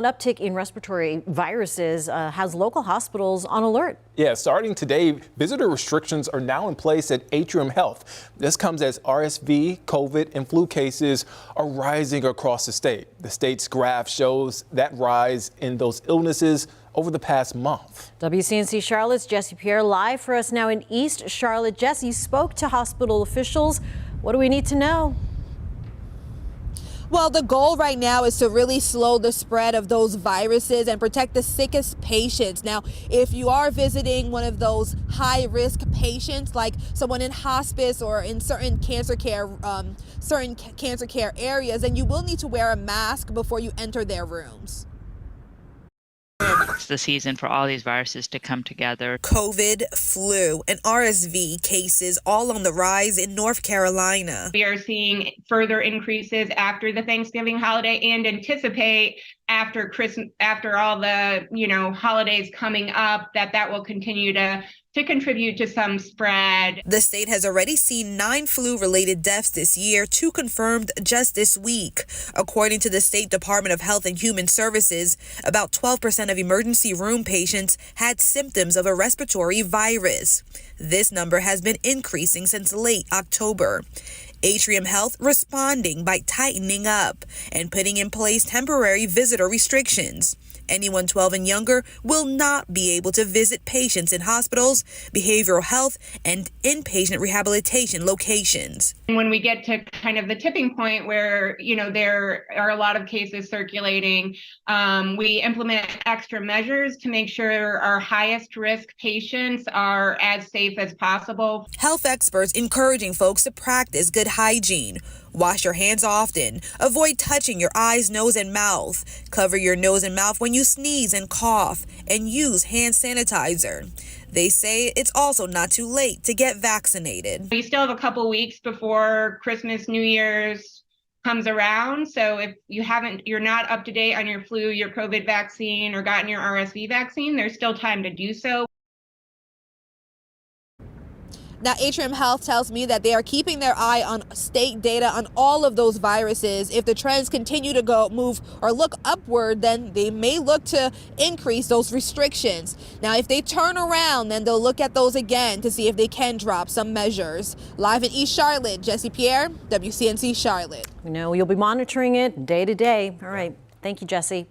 An uptick in respiratory viruses has local hospitals on alert. Yeah, starting today, visitor restrictions are now in place at Atrium Health. This comes as RSV, COVID, and flu cases are rising across the state. The state's graph shows that rise in those illnesses over the past month. WCNC Charlotte's Jesse Pierre live for us now in East Charlotte. Jesse spoke to hospital officials. What do we need to know? Well, the goal right now is to really slow the spread of those viruses and protect the sickest patients. Now, if you are visiting one of those high-risk patients, like someone in hospice or in certain cancer care areas, then you will need to wear a mask before you enter their rooms. It's the season for all these viruses to come together. COVID, flu, and RSV cases all on the rise in North Carolina. We are seeing further increases after the Thanksgiving holiday and anticipate after Christmas, after all the holidays coming up, that will continue to contribute to some spread. The state has already seen 9 flu-related deaths this year, 2 confirmed just this week. According to the State Department of Health and Human Services, about 12% of emergency room patients had symptoms of a respiratory virus. This number has been increasing since late October. Atrium Health responding by tightening up and putting in place temporary visitor restrictions. Anyone 12 and younger will not be able to visit patients in hospitals, behavioral health, and inpatient rehabilitation locations. When we get to kind of the tipping point where, there are a lot of cases circulating, we implement extra measures to make sure our highest risk patients are as safe as possible. Health experts encouraging folks to practice good hygiene. Wash your hands often. Avoid touching your eyes, nose, and mouth. Cover your nose and mouth when you sneeze and cough, and use hand sanitizer. They say it's also not too late to get vaccinated. We still have a couple weeks before Christmas, New Year's comes around. So if you're not up to date on your flu, your COVID vaccine, or gotten your RSV vaccine, there's still time to do so. Now, Atrium Health tells me that they are keeping their eye on state data on all of those viruses. If the trends continue to move or look upward, then they may look to increase those restrictions. Now, if they turn around, then they'll look at those again to see if they can drop some measures. Live in East Charlotte, Jesse Pierre, WCNC Charlotte. We know you'll be monitoring it day to day. All right. Thank you, Jesse.